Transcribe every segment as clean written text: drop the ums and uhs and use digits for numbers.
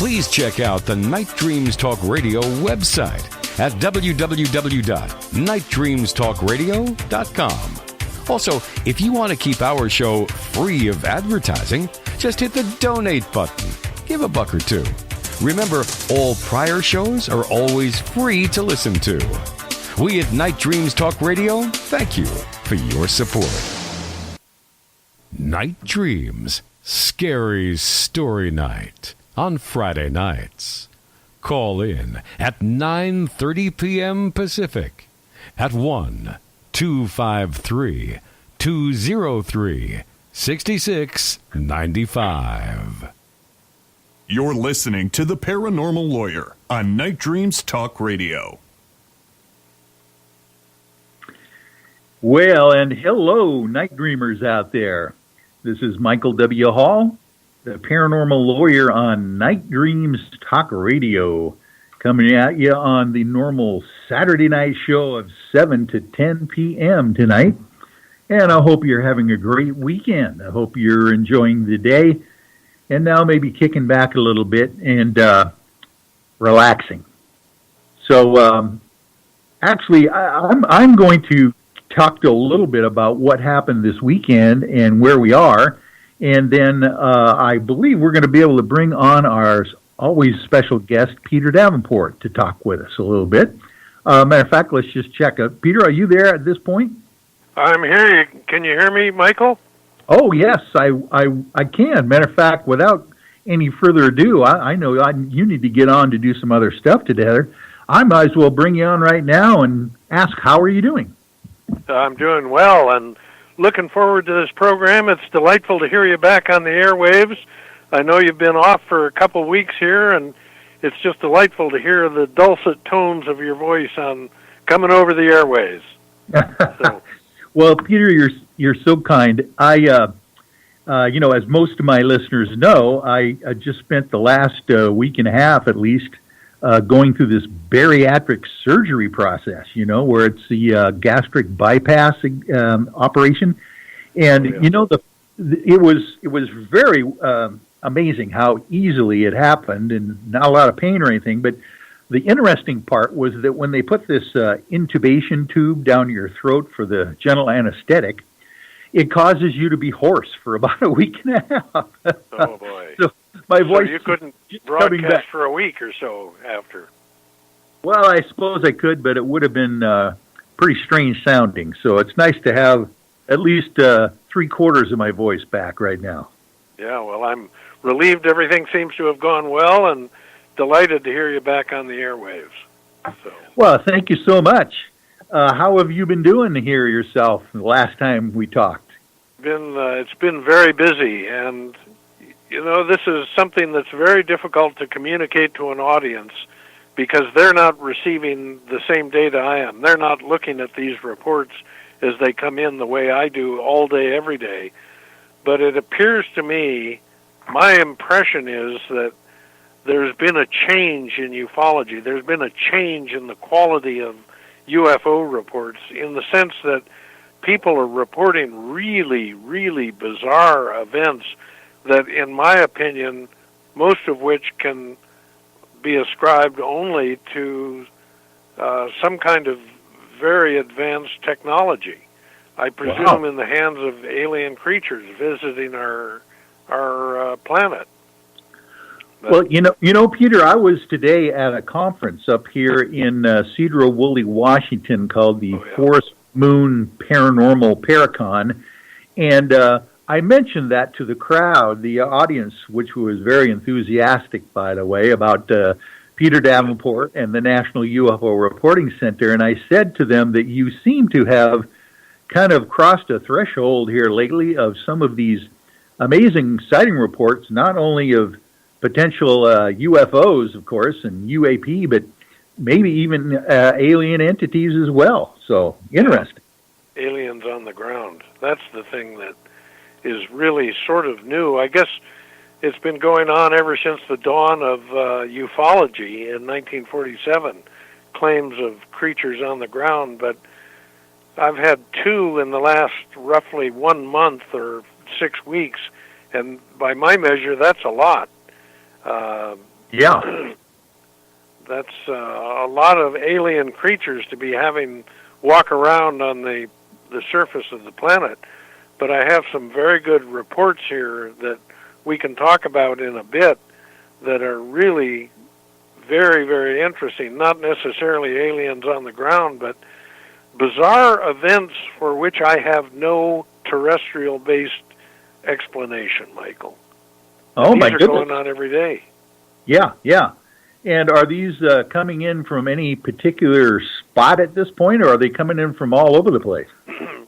please check out the Night Dreams Talk Radio website at www.nightdreamstalkradio.com. Also, if you want to keep our show free of advertising, just hit the donate button. Give a buck or two. Remember, all prior shows are always free to listen to. We at Night Dreams Talk Radio thank you for your support. Night Dreams, Scary Story Night on Friday nights. Call in at 9:30 p.m. Pacific at 1-253-203-6695. You're listening to The Paranormal Lawyer on Night Dreams Talk Radio. Well, and hello, night dreamers out there. This is Michael W. Hall, the Paranormal Lawyer on Night Dreams Talk Radio, coming at you on the normal Saturday night show of 7 to 10 p.m. tonight. And I hope you're having a great weekend. I hope you're enjoying the day and now maybe kicking back a little bit and relaxing. So actually, I'm going to talk a little bit about what happened this weekend and where we are. And then I believe we're going to be able to bring on our always special guest, Peter Davenport, to talk with us a little bit. Matter of fact, let's just check. Peter, are you there at this point? I'm here. Can you hear me, Michael? Oh, yes, I can. Matter of fact, without any further ado, I know you need to get on to do some other stuff together. I might as well bring you on right now and ask, how are you doing? I'm doing well and looking forward to this program. It's delightful to hear you back on the airwaves. I know you've been off for a couple weeks here, and it's just delightful to hear the dulcet tones of your voice on coming over the airways. So. Well, Peter, you're so kind. I, as most of my listeners know, I just spent the last week and a half, at least, going through this bariatric surgery process. Where it's the gastric bypass operation, and it was very amazing how easily it happened, and not a lot of pain or anything, but. The interesting part was that when they put this intubation tube down your throat for the general anesthetic, it causes you to be hoarse for about a week and a half. Oh, boy. So my voice... So you couldn't broadcast for a week or so after? Well, I suppose I could, but it would have been pretty strange sounding. So it's nice to have at least 3/4 of my voice back right now. Yeah, well, I'm relieved everything seems to have gone well, and delighted to hear you back on the airwaves. So. Well, thank you so much. How have you been doing here yourself the last time we talked? It's been very busy, and this is something that's very difficult to communicate to an audience because they're not receiving the same data I am. They're not looking at these reports as they come in the way I do all day, every day. But it appears to me, my impression is that there's been a change in ufology. There's been a change in the quality of UFO reports in the sense that people are reporting really, really bizarre events that, in my opinion, most of which can be ascribed only to some kind of very advanced technology. I presume in the hands of alien creatures visiting our planet. Well, Peter, I was today at a conference up here in Cedar-Woolley, Washington, called the Forest Moon Paranormal Paracon, and I mentioned that to the crowd, the audience, which was very enthusiastic, by the way, about Peter Davenport and the National UFO Reporting Center, and I said to them that you seem to have kind of crossed a threshold here lately of some of these amazing sighting reports, not only of potential UFOs, of course, and UAP, but maybe even alien entities as well. So, interesting. Aliens on the ground. That's the thing that is really sort of new. I guess it's been going on ever since the dawn of ufology in 1947, claims of creatures on the ground, but I've had two in the last roughly 1 month or 6 weeks, and by my measure, that's a lot. Yeah. That's a lot of alien creatures to be having walk around on the surface of the planet. But I have some very good reports here that we can talk about in a bit that are really very, very interesting. Not necessarily aliens on the ground, but bizarre events for which I have no terrestrial-based explanation, Michael. Oh, These my are goodness. going on every day. Yeah, yeah. And are these coming in from any particular spot at this point, or are they coming in from all over the place?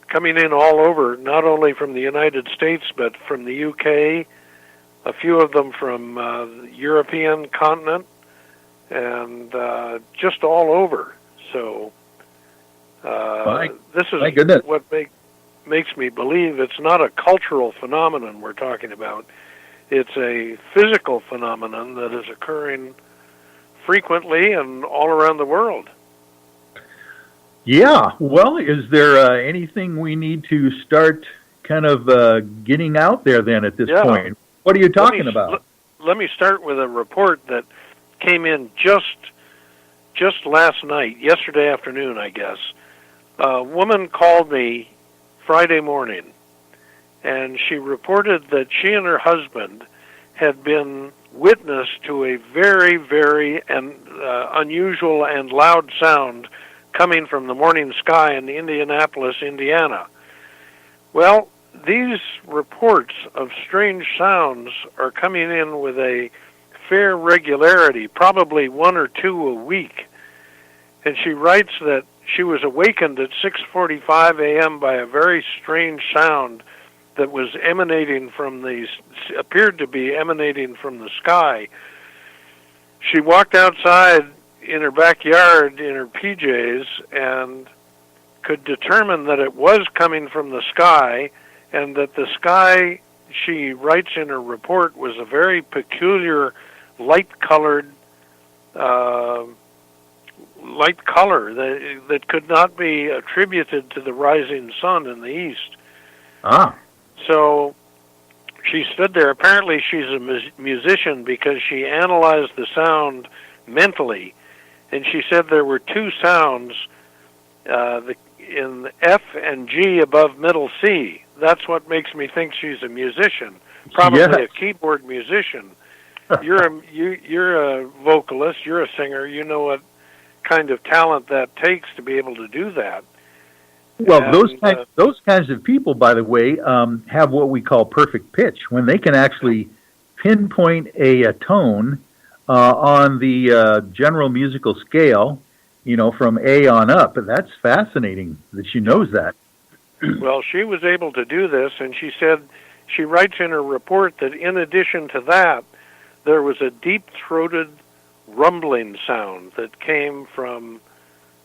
Coming in all over, not only from the United States, but from the UK, a few of them from the European continent, and just all over. So this is what makes me believe it's not a cultural phenomenon we're talking about. It's a physical phenomenon that is occurring frequently and all around the world. Yeah. Well, is there anything we need to start kind of getting out there then at this point? What are you talking about? Let me start with a report that came in just last night, yesterday afternoon, I guess. A woman called me Friday morning, and she reported that she and her husband had been witness to a very, very unusual and loud sound coming from the morning sky in Indianapolis, Indiana. Well, these reports of strange sounds are coming in with a fair regularity, probably one or two a week. And she writes that she was awakened at 6:45 a.m. by a very strange sound that was appeared to be emanating from the sky. She walked outside in her backyard in her PJs and could determine that it was coming from the sky, and that the sky, she writes in her report, was a very peculiar light-colored light color that could not be attributed to the rising sun in the east. So she stood there. Apparently she's a musician because she analyzed the sound mentally, and she said there were two sounds in F and G above middle C. That's what makes me think she's a musician, probably a keyboard musician. You're a vocalist, you're a singer, you know what kind of talent that takes to be able to do that. Well, and those kinds of people, by the way, have what we call perfect pitch, when they can actually pinpoint a tone on the general musical scale, from A on up. And that's fascinating that she knows that. Well, she was able to do this, and she said, she writes in her report that in addition to that, there was a deep-throated rumbling sound that came from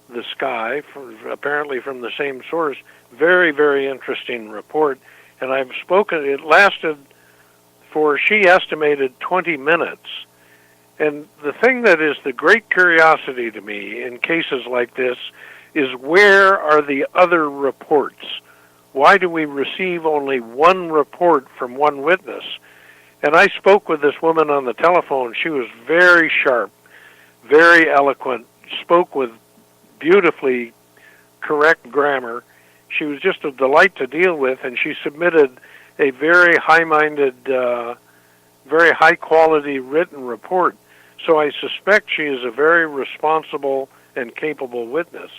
the sky, apparently from the same source. Very, very interesting report. And I've spoken, it lasted for, she estimated, 20 minutes. And the thing that is the great curiosity to me in cases like this is, where are the other reports? Why do we receive only one report from one witness? And I spoke with this woman on the telephone. She was very sharp, very eloquent, spoke with beautifully correct grammar. She was just a delight to deal with, and she submitted a very high-minded, very high-quality written report. So I suspect she is a very responsible and capable witness.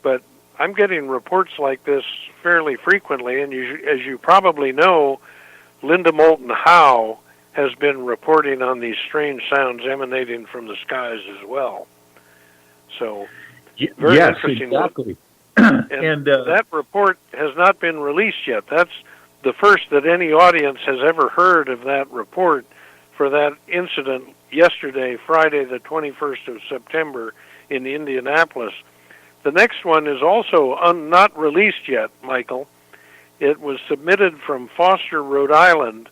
But I'm getting reports like this fairly frequently, and as you probably know, Linda Moulton Howe has been reporting on these strange sounds emanating from the skies as well. So, very interesting. Exactly. And that report has not been released yet. That's the first that any audience has ever heard of that report for that incident yesterday, Friday, the 21st of September in Indianapolis. The next one is also not released yet, Michael. It was submitted from Foster, Rhode Island.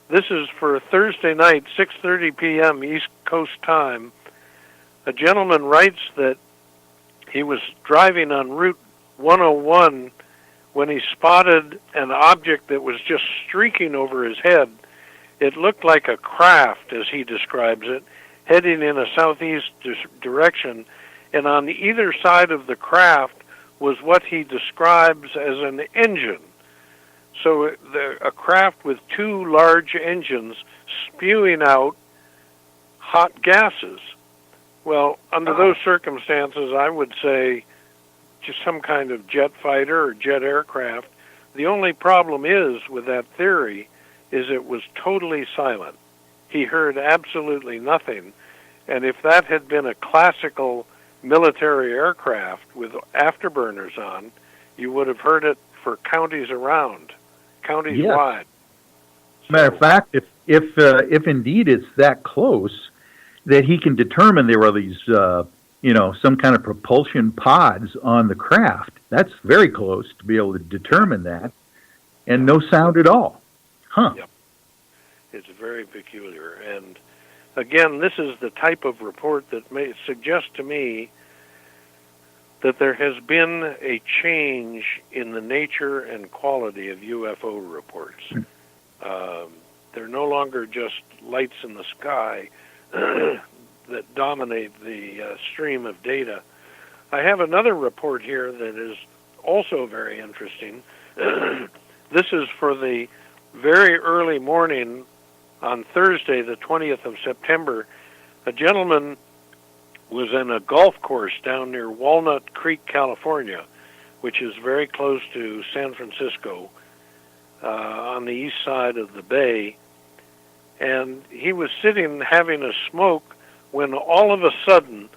This is for Thursday night, 6:30 p.m. East Coast time. A gentleman writes that he was driving on Route 101 when he spotted an object that was just streaking over his head. It looked like a craft, as he describes it, heading in a southeast direction, and on either side of the craft was what he describes as an engine. So a craft with two large engines spewing out hot gases. Well, under those circumstances, I would say just some kind of jet fighter or jet aircraft. The only problem is with that theory is it was totally silent. He heard absolutely nothing. And if that had been a classical military aircraft with afterburners on, you would have heard it for counties around, counties wide. Matter of fact, if indeed it's that close that he can determine there are these, some kind of propulsion pods on the craft, that's very close to be able to determine that, and no sound at all. Huh. Yep. It's very peculiar. And again, this is the type of report that may suggest to me that there has been a change in the nature and quality of UFO reports. They're no longer just lights in the sky that dominate the stream of data. I have another report here that is also very interesting. This is for the very early morning on Thursday, the 20th of September. A gentleman was in a golf course down near Walnut Creek, California, which is very close to San Francisco, on the east side of the bay. And he was sitting having a smoke when all of a sudden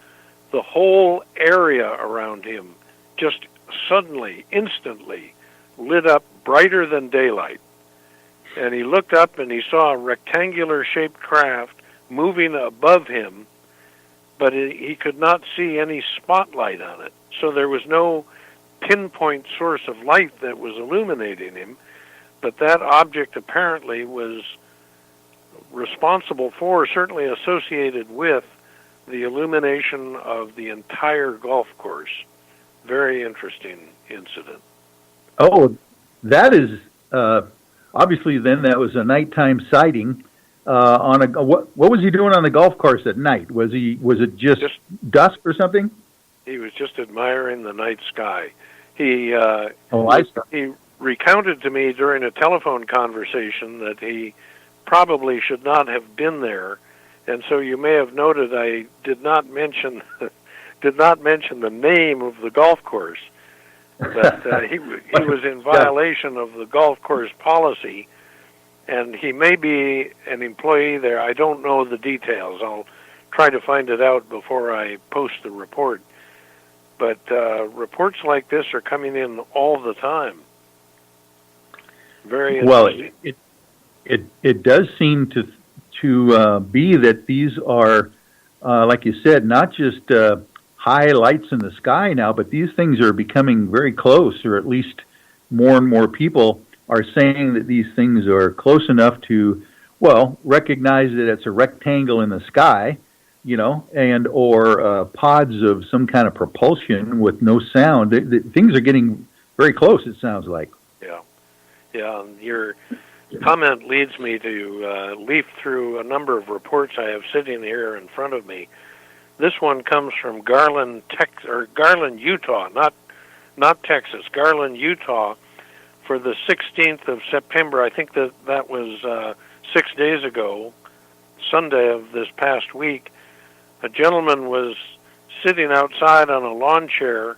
the whole area around him just suddenly, instantly lit up brighter than daylight. And he looked up and he saw a rectangular-shaped craft moving above him, but he could not see any spotlight on it. So there was no pinpoint source of light that was illuminating him, but that object apparently was responsible for, certainly associated with, the illumination of the entire golf course. Very interesting incident. Oh, that is obviously then that was a nighttime sighting. What was he doing on the golf course at night? Was it just dusk or something? He was just admiring the night sky. He recounted to me during a telephone conversation that he probably should not have been there, and so you may have noted I did not mention the name of the golf course, but he was in violation of the golf course policy, and he may be an employee there. I don't know the details. I'll try to find it out before I post the report. But reports like this are coming in all the time. Very interesting. Well, it does seem to be that these are, like you said, not just high lights in the sky now, but these things are becoming very close, or at least more and more people are saying that these things are close enough to, recognize that it's a rectangle in the sky, and or pods of some kind of propulsion with no sound. Things are getting very close, it sounds like. Yeah. Your comment leads me to leaf through a number of reports I have sitting here in front of me. This one comes from Garland, Utah, not Texas, Garland, Utah, for the 16th of September. I think that was 6 days ago, Sunday of this past week. A gentleman was sitting outside on a lawn chair